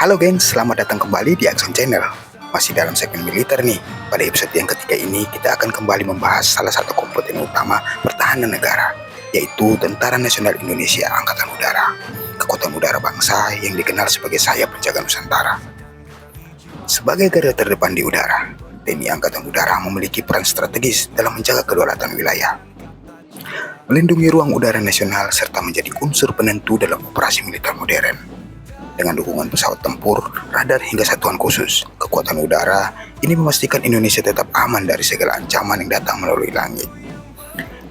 Halo geng, selamat datang kembali di Action Channel. Masih dalam segmen militer nih. Pada episode yang ketiga ini kita akan kembali membahas salah satu komponen utama pertahanan negara, yaitu Tentara Nasional Indonesia Angkatan Udara, kekuatan udara bangsa yang dikenal sebagai sayap penjaga Nusantara. Sebagai garda terdepan di udara, TNI Angkatan Udara memiliki peran strategis dalam menjaga kedaulatan wilayah, melindungi ruang udara nasional serta menjadi unsur penentu dalam operasi militer modern. Dengan dukungan pesawat tempur, radar hingga satuan khusus, kekuatan udara ini memastikan Indonesia tetap aman dari segala ancaman yang datang melalui langit.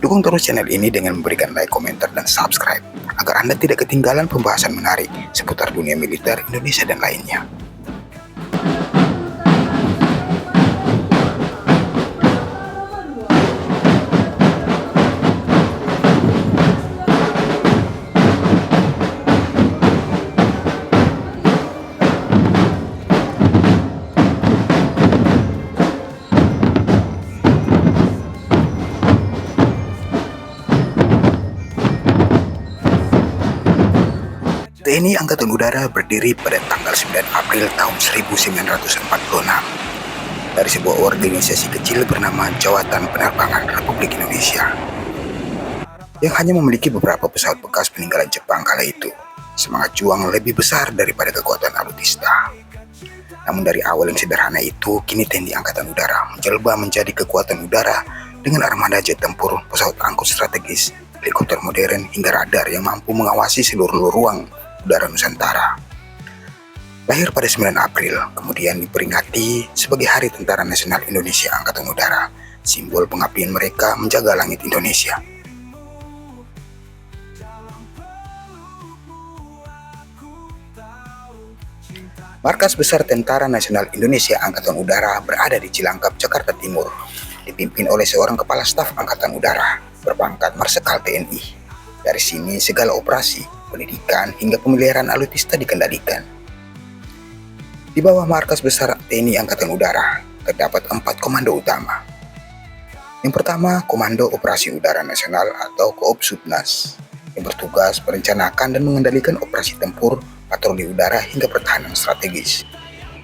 Dukung terus channel ini dengan memberikan like, komentar, dan subscribe agar Anda tidak ketinggalan pembahasan menarik seputar dunia militer Indonesia dan lainnya. TNI Angkatan Udara berdiri pada tanggal 9 April tahun 1946 dari sebuah organisasi kecil bernama Jawatan Penerbangan Republik Indonesia yang hanya memiliki beberapa pesawat bekas peninggalan Jepang kala itu. Semangat juang lebih besar daripada kekuatan alutista. Namun dari awal yang sederhana itu, kini TNI Angkatan Udara menjelma menjadi kekuatan udara dengan armada jet tempur, pesawat angkut strategis, helikopter modern, hingga radar yang mampu mengawasi seluruh ruang udara Nusantara. Lahir pada 9 April, kemudian diperingati sebagai Hari Tentara Nasional Indonesia Angkatan Udara, simbol pengabdian mereka menjaga langit Indonesia. Markas Besar Tentara Nasional Indonesia Angkatan Udara berada di Cilangkap, Jakarta Timur, dipimpin oleh seorang kepala staf Angkatan Udara berpangkat Marsekal TNI. Dari sini segala operasi, pendidikan, hingga pemeliharaan alutista dikendalikan. Di bawah Markas Besar TNI Angkatan Udara terdapat 4 komando utama. Yang pertama, Komando Operasi Udara Nasional atau Koopsutnas, yang bertugas merencanakan dan mengendalikan operasi tempur, patroli udara, hingga pertahanan strategis.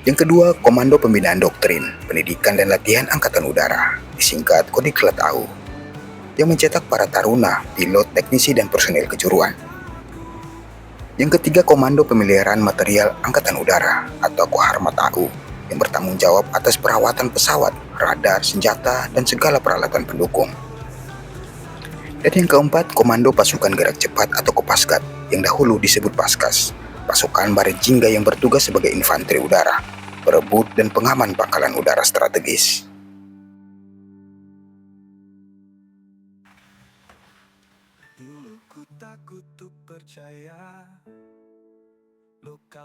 Yang kedua, Komando Pembinaan Doktrin, Pendidikan dan Latihan Angkatan Udara, disingkat Kodiklat AU, yang mencetak para taruna, pilot, teknisi, dan personel kejuruan. Yang ketiga, Komando Pemeliharaan Material Angkatan Udara atau Koharmat AU, yang bertanggung jawab atas perawatan pesawat, radar, senjata, dan segala peralatan pendukung. Dan yang keempat, Komando Pasukan Gerak Cepat atau Kopasgat, yang dahulu disebut Paskas, pasukan Baret Jingga yang bertugas sebagai infanteri udara, perebut dan pengaman pangkalan udara strategis.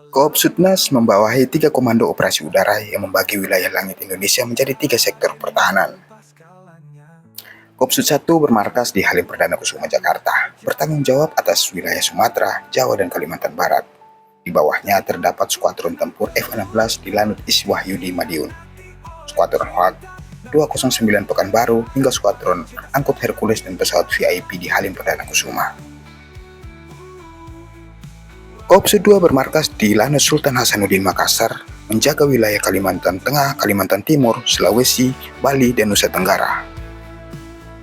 Koopsutnas membawahi 3 komando operasi udara yang membagi wilayah langit Indonesia menjadi 3 sektor pertahanan. Koopsut 1 bermarkas di Halim Perdana Kusuma, Jakarta, bertanggung jawab atas wilayah Sumatera, Jawa, dan Kalimantan Barat. Di bawahnya terdapat Skuadron Tempur F-16 di Lanut Iswahyudi Madiun, Skuadron Hawk 209 Pekanbaru, hingga Skuadron Angkut Hercules dan pesawat VIP di Halim Perdana Kusuma. Koopsut 2 bermarkas di Lanut Sultan Hasanuddin Makassar, menjaga wilayah Kalimantan Tengah, Kalimantan Timur, Sulawesi, Bali, dan Nusa Tenggara.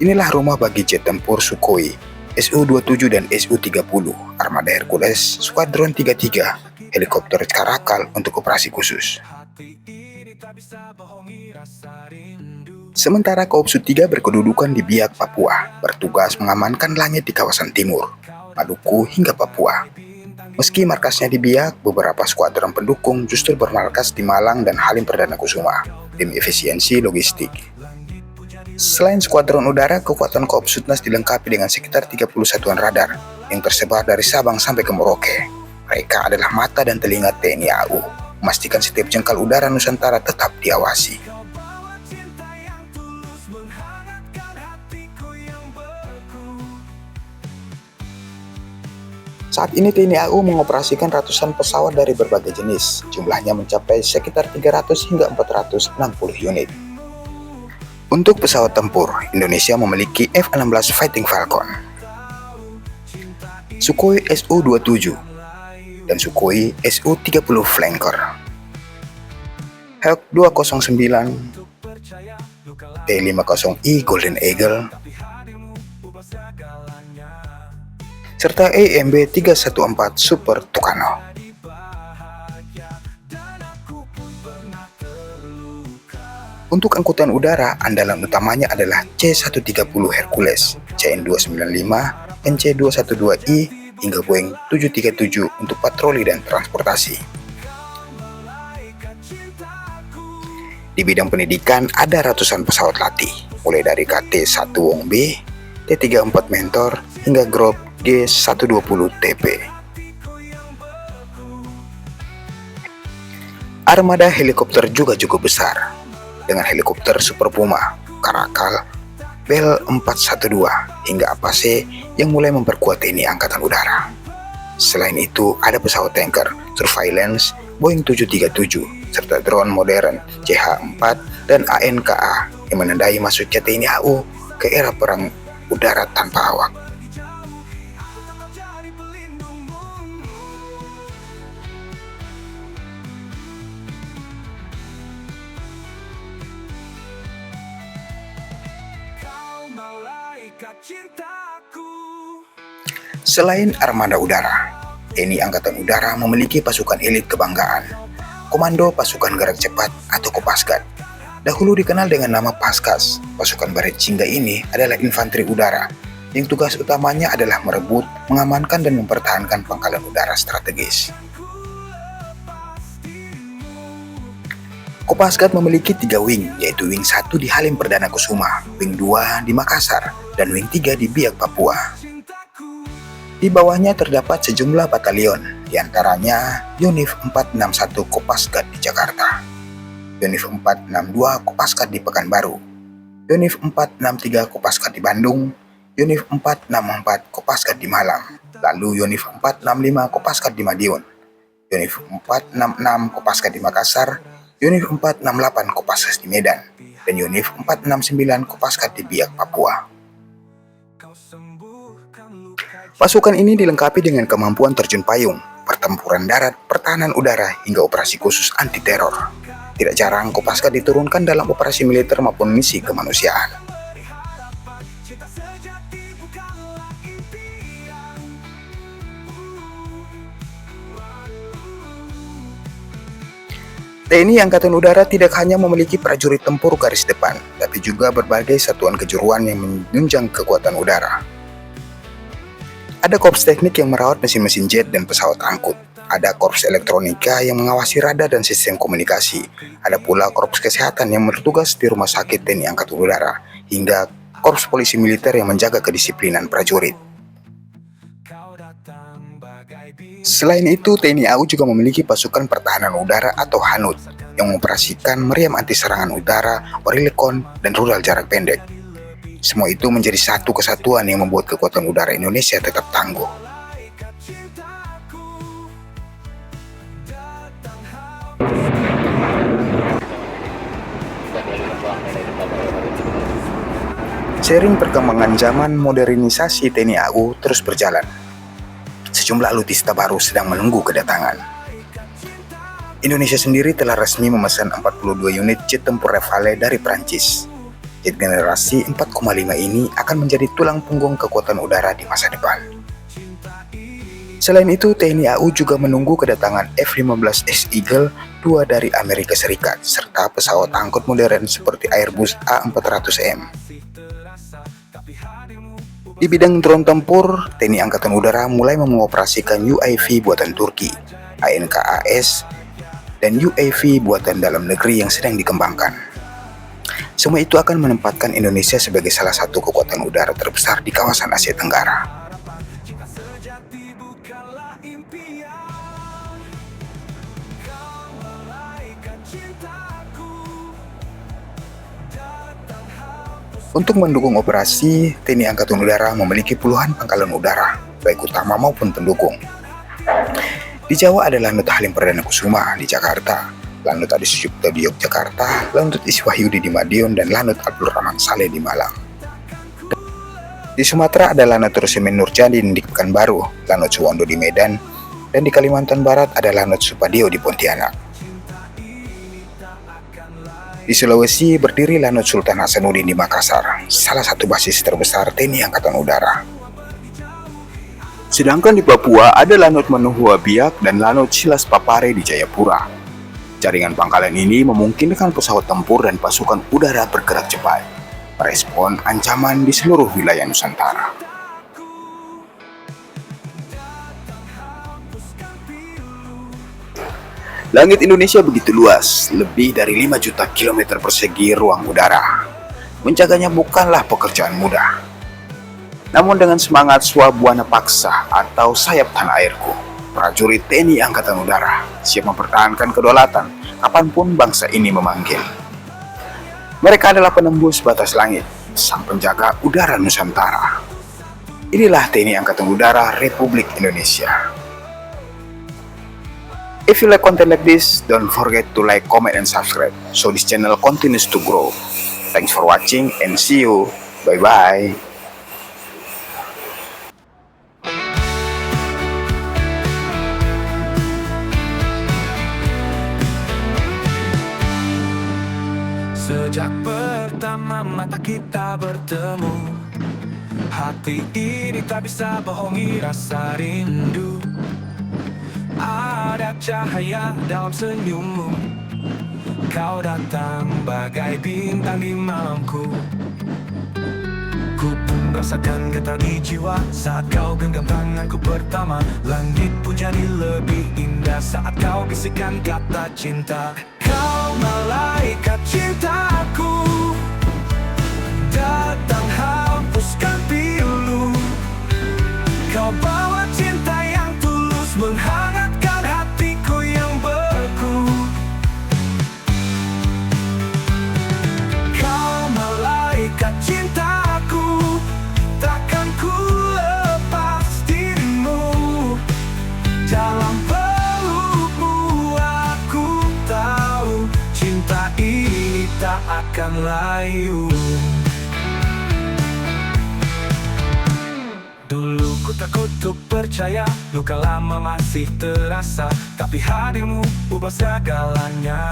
Inilah rumah bagi jet tempur Sukhoi, Su-27 dan Su-30, armada Hercules, Skuadron 33, helikopter Karakal untuk operasi khusus. Sementara Koopsut 3 berkedudukan di Biak, Papua, bertugas mengamankan langit di kawasan timur, Maluku, hingga Papua. Meski markasnya di Biak, beberapa skuadron pendukung justru bermarkas di Malang dan Halim Perdana Kusuma demi efisiensi logistik. Selain skuadron udara, kekuatan Koopsutnas dilengkapi dengan sekitar 30 satuan radar yang tersebar dari Sabang sampai ke Merauke. Mereka adalah mata dan telinga TNI AU, memastikan setiap jengkal udara Nusantara tetap diawasi. Saat ini TNI AU mengoperasikan ratusan pesawat dari berbagai jenis, jumlahnya mencapai sekitar 300 hingga 460 unit. Untuk pesawat tempur, Indonesia memiliki F-16 Fighting Falcon, Sukhoi Su-27, dan Sukhoi Su-30 Flanker. Hawk 209, T-50I Golden Eagle, serta AMB 314 Super Tucano. Untuk angkutan udara, andalan utamanya adalah C-130 Hercules, CN-295, NC-212I, hingga Boeing 737 untuk patroli dan transportasi. Di bidang pendidikan, ada ratusan pesawat latih, mulai dari KT-1 Wong B, T-34 Mentor, hingga Grop G-120TP. Armada helikopter juga cukup besar, dengan helikopter Super Puma, Caracal, Bell 412, hingga Apache yang mulai memperkuat TNI Angkatan Udara. Selain itu, ada pesawat tanker, surveillance, Boeing 737, serta drone modern CH-4 dan ANKA yang menandai masuknya TNI AU ke era perang udara tanpa awak. Selain armada udara, TNI Angkatan Udara memiliki pasukan elit kebanggaan, Komando Pasukan Gerak Cepat atau Kopasgat. Dahulu dikenal dengan nama Paskas, pasukan Baret Jingga ini adalah infanteri udara, yang tugas utamanya adalah merebut, mengamankan dan mempertahankan pangkalan udara strategis. Kopasgat memiliki 3 wing, yaitu Wing 1 di Halim Perdana Kusuma, Wing 2 di Makassar, dan Wing 3 di Biak, Papua. Di bawahnya terdapat sejumlah batalion, diantaranya Yonif 461 Kopasgat di Jakarta, Yonif 462 Kopasgat di Pekanbaru, Yonif 463 Kopasgat di Bandung, Yonif 464 Kopasgat di Malang, lalu Yonif 465 Kopasgat di Madiun, Yonif 466 Kopasgat di Makassar, Yonif 468 Kopasgat di Medan, dan Yonif 469 Kopasgat di Biak, Papua. Pasukan ini dilengkapi dengan kemampuan terjun payung, pertempuran darat, pertahanan udara, hingga operasi khusus anti-teror. Tidak jarang Kopasgat diturunkan dalam operasi militer maupun misi kemanusiaan. TNI Angkatan Udara tidak hanya memiliki prajurit tempur garis depan, tapi juga berbagai satuan kejuruan yang menunjang kekuatan udara. Ada korps teknik yang merawat mesin-mesin jet dan pesawat angkut. Ada korps elektronika yang mengawasi radar dan sistem komunikasi. Ada pula korps kesehatan yang bertugas di rumah sakit TNI Angkatan Udara. Hingga korps polisi militer yang menjaga kedisiplinan prajurit. Selain itu, TNI AU juga memiliki pasukan pertahanan udara atau HANUT yang mengoperasikan meriam anti serangan udara, Oerlikon, dan rudal jarak pendek. Semua itu menjadi satu kesatuan yang membuat kekuatan udara Indonesia tetap tangguh. Seiring perkembangan zaman, modernisasi TNI AU terus berjalan. Sejumlah alutsista baru sedang menunggu kedatangan. Indonesia sendiri telah resmi memesan 42 unit jet tempur Rafale dari Prancis. Jet generasi 4,5 ini akan menjadi tulang punggung kekuatan udara di masa depan. Selain itu, TNI AU juga menunggu kedatangan F-15S Eagle 2 dari Amerika Serikat, serta pesawat angkut modern seperti Airbus A400M. Di bidang drone tempur, TNI Angkatan Udara mulai mengoperasikan UAV buatan Turki, ANKAS, dan UAV buatan dalam negeri yang sedang dikembangkan. Semua itu akan menempatkan Indonesia sebagai salah satu kekuatan udara terbesar di kawasan Asia Tenggara. Untuk mendukung operasi, TNI Angkatan Udara memiliki puluhan pangkalan udara, baik utama maupun pendukung. Di Jawa ada Lanut Halim Perdana Kusuma di Jakarta, Lanut Adi Sucipto di Yogyakarta, Lanut Iswahyudi di Madiun, dan Lanut Abdul Rahman Saleh di Malang. Di Sumatera ada Lanut Rusmin Nurjadin di Pekanbaru, Lanut Suwondo di Medan, Dan di Kalimantan Barat ada Lanut Supadio di Pontianak. Di Sulawesi berdiri Lanut Sultan Hasanuddin di Makassar, salah satu basis terbesar TNI Angkatan Udara. Sedangkan di Papua ada Lanut Manuhua Biak dan Lanut Silas Papare di Jayapura. Jaringan pangkalan ini memungkinkan pesawat tempur dan pasukan udara bergerak cepat, merespon ancaman di seluruh wilayah Nusantara. Langit Indonesia begitu luas, lebih dari 5 juta kilometer persegi ruang udara. Menjaganya bukanlah pekerjaan mudah. Namun dengan semangat Swabuana Paksa atau sayap tanah airku, prajurit TNI Angkatan Udara siap mempertahankan kedaulatan kapanpun bangsa ini memanggil. Mereka adalah penembus batas langit, sang penjaga udara Nusantara. Inilah TNI Angkatan Udara Republik Indonesia. If you like content like this, don't forget to like, comment, and subscribe so this channel continues to grow. Thanks for watching and see you. Bye-bye. Sejak pertama mata kita bertemu, hati ini tak bisa bohongi rasa rindu. Ada cahaya dalam senyummu, kau datang bagai bintang di malamku. Ku pun rasakan getar di jiwa saat kau genggam tanganku pertama. Langit pun jadi lebih indah saat kau bisikan kata cinta. Kau malaikat cintaku, datang hapuskan pilu. Kau bawa cinta yang tulus menghangatkan hatiku yang beku. Kau malaikat cintaku, takkan ku lepas dirimu. Dalam pelukmu aku tahu cinta ini tak akan layu. Dulu ku takut untuk percaya, luka lama masih terasa, tapi hadirmu ubah segalanya.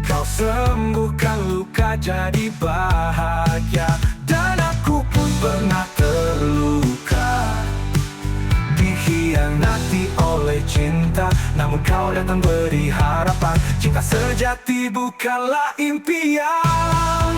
Kau sembuhkan luka jadi bahagia, dan aku pun pernah terluka, dikhianati oleh cinta. Namun kau datang beri harapan, cinta sejati bukanlah impian.